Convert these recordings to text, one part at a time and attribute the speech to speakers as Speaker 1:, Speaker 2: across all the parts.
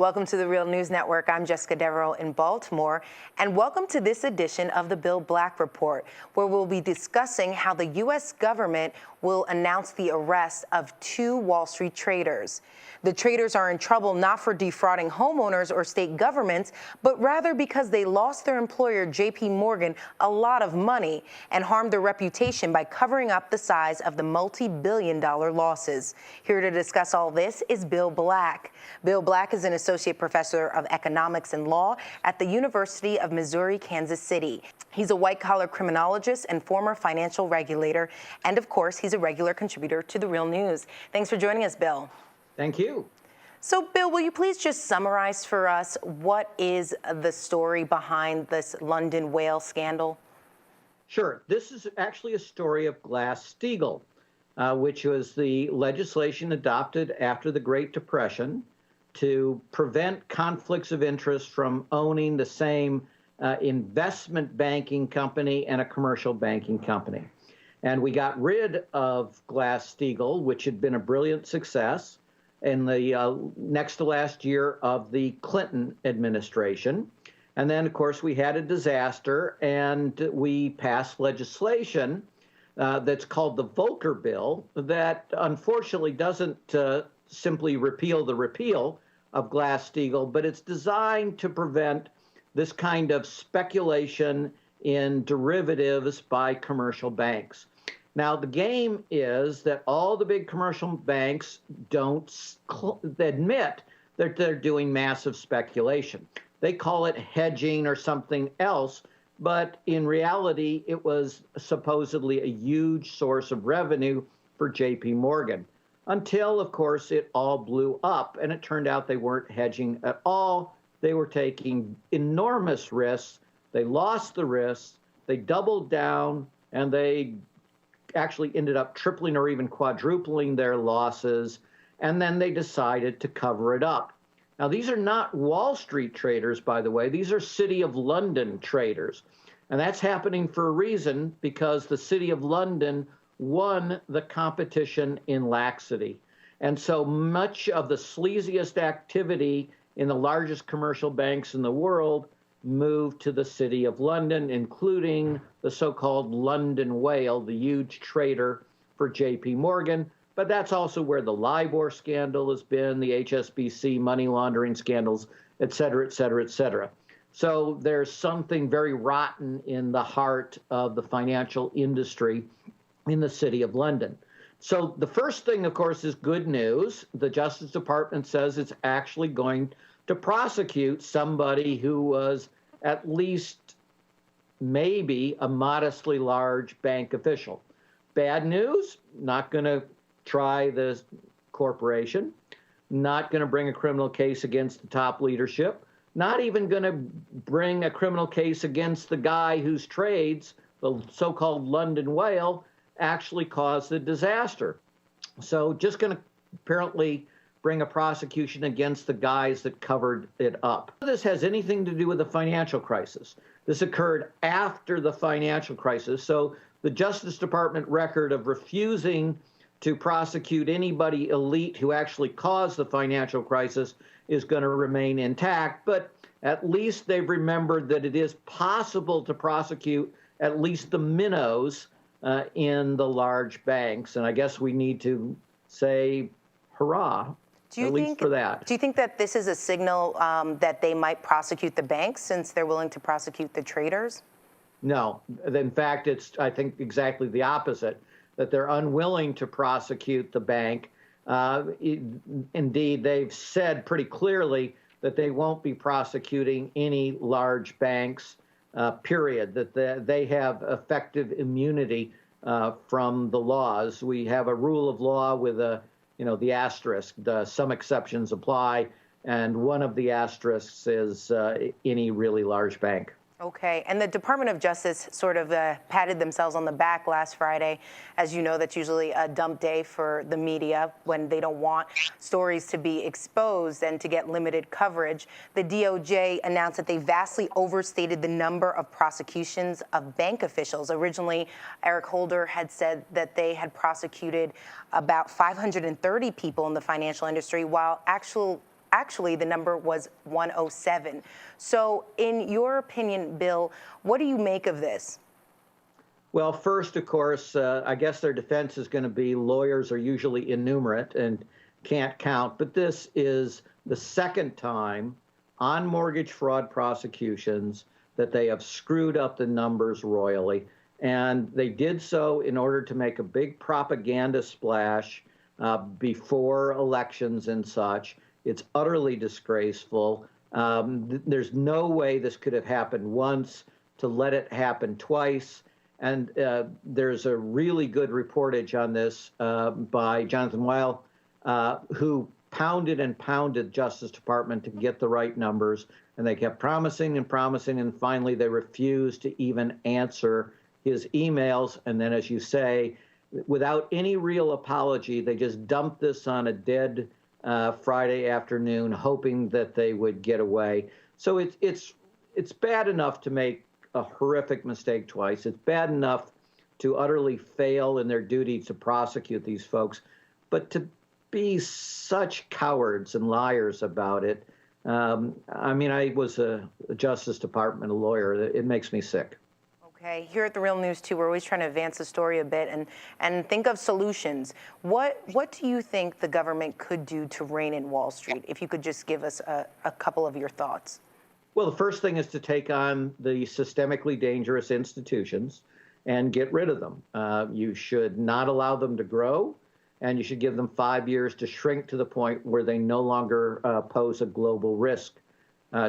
Speaker 1: Welcome to the Real News Network. I'm Jessica Devereaux in Baltimore, and welcome to this edition of the Bill Black Report, where we'll be discussing how the U.S. government will announce the arrest of 2 Wall Street traders. The traders are in trouble not for defrauding homeowners or state governments, but rather because they lost their employer, J.P. Morgan, a lot of money and harmed their reputation by covering up the size of the multi-billion-dollar losses. Here to discuss all this is Bill Black. Bill Black is an associate professor of economics and law at the University of Missouri, Kansas City. He's a white-collar criminologist and former financial regulator, and of course, he's a regular contributor to The Real News. Thanks for joining us, Bill.
Speaker 2: Thank you.
Speaker 1: So, Bill, will you please just summarize for us what is the story behind this London whale scandal?
Speaker 2: Sure. This is actually a story of Glass-Steagall, which was the legislation adopted after the Great Depression to prevent conflicts of interest from owning the same investment banking company and a commercial banking company. And we got rid of Glass-Steagall, which had been a brilliant success in the next to last year of the Clinton administration. And then, of course, we had a disaster, and we passed legislation that's called the Volcker Bill that unfortunately doesn't simply repeal the repeal of Glass-Steagall, but it's designed to prevent this kind of speculation in derivatives by commercial banks. Now, the game is that all the big commercial banks don't admit that they're doing massive speculation. They call it hedging or something else, but in reality, it was supposedly a huge source of revenue for J.P. Morgan, until, of course, it all blew up, and it turned out they weren't hedging at all. They were taking enormous risks. They lost the risks. They doubled down, and they actually ended up tripling or even quadrupling their losses, and then they decided to cover it up. Now, these are not Wall Street traders, by the way. These are City of London traders. And that's happening for a reason, because the City of London won the competition in laxity. And so much of the sleaziest activity in the largest commercial banks in the world moved to the City of London, including the so-called London whale, the huge trader for J.P. Morgan. But that's also where the LIBOR scandal has been, the HSBC money laundering scandals, et cetera, et cetera, et cetera. So there's something very rotten in the heart of the financial industry in the City of London. So the first thing, of course, is good news. The Justice Department says it's actually going to prosecute somebody who was at least maybe a modestly large bank official. Bad news, not going to try the corporation, not going to bring a criminal case against the top leadership, not even going to bring a criminal case against the guy whose trades, the so-called London whale, actually caused the disaster. So just going to apparently bring a prosecution against the guys that covered it up. This has anything to do with the financial crisis. This occurred after the financial crisis, so the Justice Department record of refusing to prosecute anybody elite who actually caused the financial crisis is going to remain intact, but at least they've remembered that it is possible to prosecute at least the minnows in the large banks, and I guess we need to say hurrah. Do you think
Speaker 1: that this is a signal that they might prosecute the banks since they're willing to prosecute the traders?
Speaker 2: No. In fact, it's, I think, exactly the opposite, that they're unwilling to prosecute the bank. Indeed, they've said pretty clearly that they won't be prosecuting any large banks, period, that they have effective immunity from the laws. We have a rule of law with the asterisk, some exceptions apply, and one of the asterisks is any really large bank.
Speaker 1: Okay, and the Department of Justice sort of patted themselves on the back last Friday. As you know, that's usually a dump day for the media when they don't want stories to be exposed and to get limited coverage. The DOJ announced that they vastly overstated the number of prosecutions of bank officials. Originally, Eric Holder had said that they had prosecuted about 530 people in the financial industry, while actual actually the number was 107. So in your opinion, Bill, what do you make of this?
Speaker 2: Well, first, of course, I guess their defense is going to be lawyers are usually innumerate and can't count, but this is the second time on mortgage fraud prosecutions that they have screwed up the numbers royally. And they did so in order to make a big propaganda splash before elections and such. It's utterly disgraceful. There's no way this could have happened once to let it happen twice. And there's a really good reportage on this by Jonathan Weil, who pounded and pounded Justice Department to get the right numbers. And they kept promising and promising, and finally they refused to even answer his emails. And then, as you say, without any real apology, they just dumped this on a dead Friday afternoon, hoping that they would get away. So it's bad enough to make a horrific mistake twice. It's bad enough to utterly fail in their duty to prosecute these folks, but to be such cowards and liars about it. I mean, I was a Justice Department lawyer. It makes me sick.
Speaker 1: Okay, here at The Real News, too, we're always trying to advance the story a bit and think of solutions. What do you think the government could do to rein in Wall Street? If you could just give us a couple of your thoughts.
Speaker 2: Well, the first thing is to take on the systemically dangerous institutions and get rid of them. You should not allow them to grow, and you should give them 5 years to shrink to the point where they no longer pose a global risk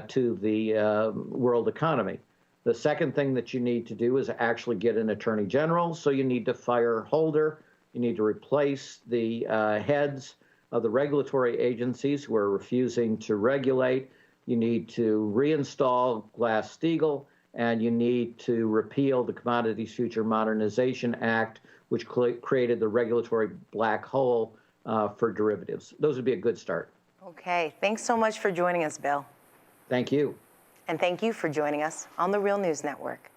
Speaker 2: to the world economy. The second thing that you need to do is actually get an attorney general. So you need to fire Holder. You need to replace the heads of the regulatory agencies who are refusing to regulate. You need to reinstall Glass-Steagall, and you need to repeal the Commodities Future Modernization Act, which created the regulatory black hole for derivatives. Those would be a good start.
Speaker 1: Okay, thanks so much for joining us, Bill.
Speaker 2: Thank you.
Speaker 1: And thank you for joining us on The Real News Network.